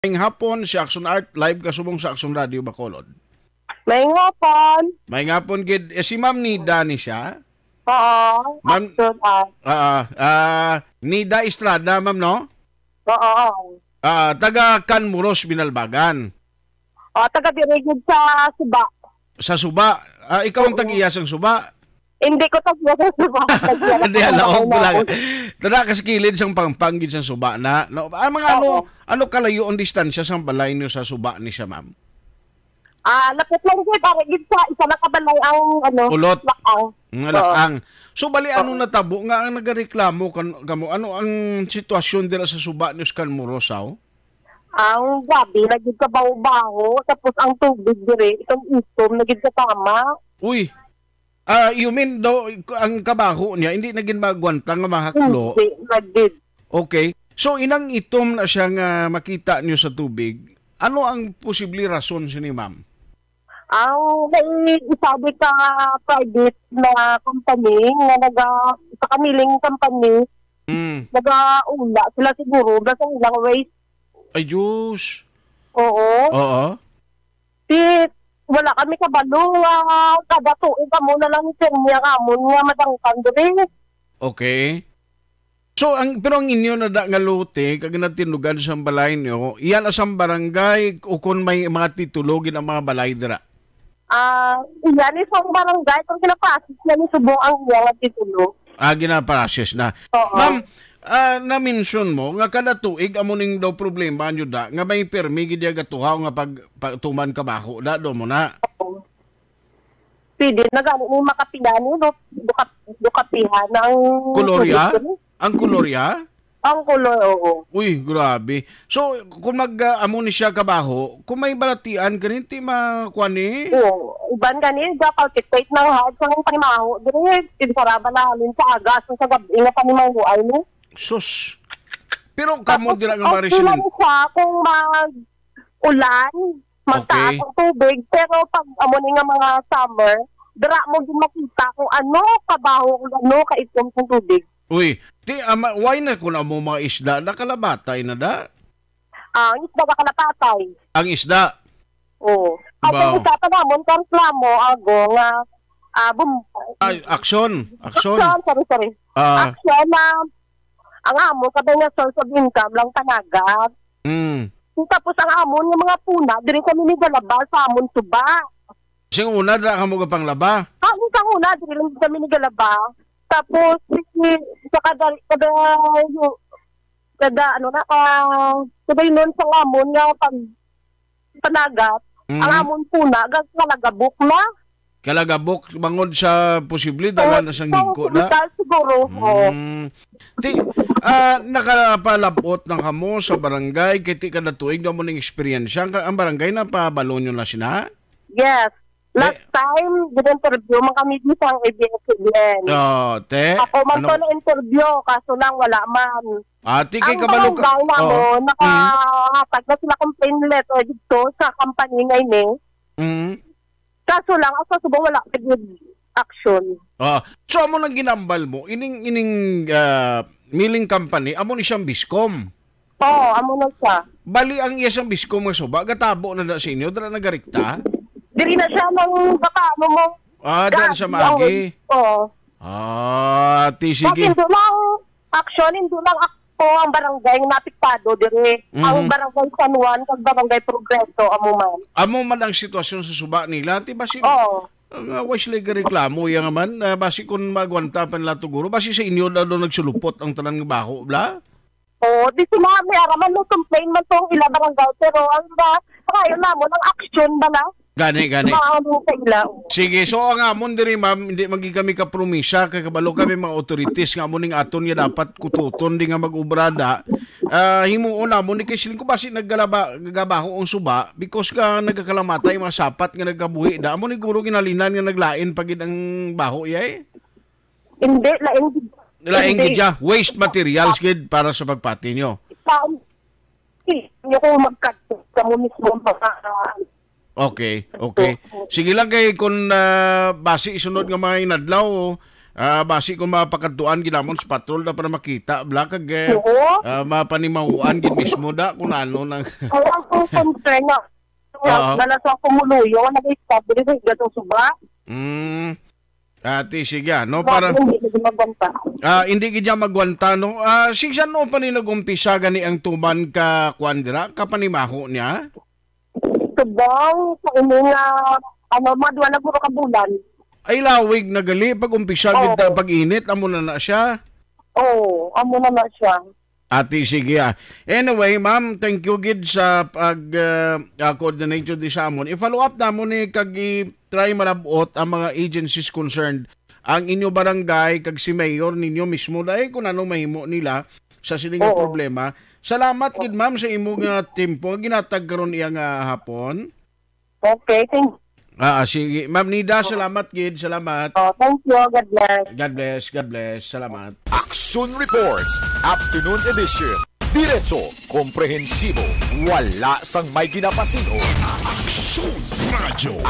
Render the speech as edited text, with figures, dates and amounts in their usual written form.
Ngayong hapon si Action Art live kasubong sa Action Radio Bacolod. May ngopon. May hapon gid si Ma'am Nida ni siya. Oo. Ma'am, Action Art. Nida Estrada, ma'am, no? Oo. Taga Canmuros, Binalbagan. Taga dirigid sa Suba. Sa Suba. Ikaw ang tag-iyas ng Suba. Hindi ko taga sa Suba. Hindi, alaog ko lang. Tada kasi kilid sang pangpanggid sa Suba na. No, mga ano kalayo ang distansya sa balay niyo sa Suba ni siya, ma'am? Lapit lang siya. Dirigid sa isa na kabalay ang Ulot. Lakang. Lakang. So bali ano natabo nga ang nagareklamo kamo? Ano ang sitwasyon dira sa Suba ni Canmurosaw? Ang gabi, naging kabaho-baho, tapos ang tubig dire, itong isom, naging katama. Uy, you mean daw ang kabaho niya, hindi naging magwanta nga mahaklo? Hindi, naging. Okay. So inang itom na siya nga makita niyo sa tubig, ano ang posible rason ni ma'am? Ang naisabi ka private na company, sa kanilang company, nag-aula sila siguro, basta ilang waste. Ay, Diyos. Oo. Wala kami kabalo, kada tuig ka muna lang niya kamon nga madangkan din. Okay. So, pero ang inyo na nga lote, kag natinugan sa balay niyo, iyan asang barangay o kung may mga titulogin ang mga balay dira? Iyan isang barangay, kung kinapasis na ni Subong ang iyang titulo. Ginapasis na. Oo. Ma'am, na-mention mo, nga kada tuig, amuning daw problema nyo da, nga may permi gidya gatuhaw nga pagtuman kabaho, da do mo na. Oo. Pwede, nagano mo makapilani, dukapihan ang... Kolorya? Ang kolorya? Ang kolor, oo. Uy, grabe. So, kung mag-amo ni siya kabaho, kung may balatian, ganiti makuha ni? Oo. Iban ganin, palpitate ng hard sa panimaho. Dire, pinsaraba na halin sa agas, sa gabi nga panimaho ay ni. Sus. Pero kamo dira nga marisin. Ang siya kung mag-ulan, magtaas ang tubig, pero pag amo ni nga mga summer, dira mo din makita kung ano kabaho, ano kaitom sa tubig. Uy, why na kung mo mga isda, nakalabatay na da? Ang isda ba kalapatay? Ang isda? Oo. At ang isa pa namon, konklamo, ago, nga, action. Sorry. Action na, ang amo, sabi nga source of income lang tanagat. Tapos ang amon, yung mga puna, diri kami nigalaba sa amon Suba. Sing una, da ka mo pang laba? Isang una, diri lang kami nigalaba. Tapos, sabay nun sa amon nga pag panagat, ang amon puna, kalagabok na. Kalagabok, bangod sa posible, dala na siyang higko na. Siguro, nakalapalapot na kamo sa barangay, kiti ka na tuig na mo ng experience. Ang barangay na pabalo nyo na sina? Yes. Last time, din-interview man kami dito ang ABS-CBN. Ako man to na-interview, kaso lang wala man. Kay kabalo ka. Ang barangay mo, nakahatag na sila complaint letter dito sa company ngayon Kaso lang, ako subong wala good action. So, amo nang ginambal mo, ining milling company, amo ni siyang Biscom. Oo, amo na siya. Bali ang iya siyang Biscom nga suba, gatabo na sa inyo, dara nagarikta? Diri na siya ng bakano mo. Dahil siya maagi. Oo. Sige. Hindi lang, action, hindi lang ako ang barangay napiktado diri. Ang barangay San Juan, kag barangay Progreso, amo man. Amo man ang sitwasyon sa suba nila, ti basi wise like reklamo yan naman, basi kung magwanta pa nila tuguro, basi sa inyo na doon nagsulupot ang talang baho, bla? Di sila may araman no complain man tong ila barangay, pero ang kayo namon ang action ba na? Gani. Sige, so ang amon diri ma'am, hindi magi kami kapromisa kay kabalo kami mga authorities nga amoning aton nga dapat kututon di nga mag-ubrada. Himuon namon ni kay siling ko basi naggabaho ang suba because ka nagkakalamatay mga sapat nga nagkabuhi da. Amo ni guro ginalinan nga naglain pagid ang baho yay. Hindi laing gidya waste materials gid para sa pagpati nyo. Hindi ko magkat kamo mismo Okay. Sige lang kay kung basi isunod nga mga inadlaw, basi kung mapakatuan ginamon sa patrol na para makita kag Oo. mapanimahuan gid mismo da kung ano nang Kaya ako concern na. Dala sa kumuluyo, nag-stop dito sa gatong suba. Ati sige no para Hindi ko magwanta. hindi gid niya magwanta no. Sige no pa ni nagumpisa gani ang tuman ka kwandra kapanimaho niya. Subong sa nga madwa na puro ka bulan. Ay lawig na gali pag umpisa gid pag init amo na siya. Oo, amo na siya. Ati sige Anyway, ma'am, thank you gid sa pag coordinator di sa amon. I-follow up na mo ni kag try malabot ang mga agencies concerned. Ang inyo barangay kag si mayor ninyo mismo dai kung ano mahimo nila sa siling problema. Salamat gid ma'am sa imong tempo ginatag karon iya nga hapon. Okay, thank you. Sige. Ma'am Nida, salamat gid. Salamat. Thank you. God bless. God bless. God bless. Salamat. Action Reports, Afternoon Edition. Diretso, komprehensibo, wala sang may ginapasino. Action Radio.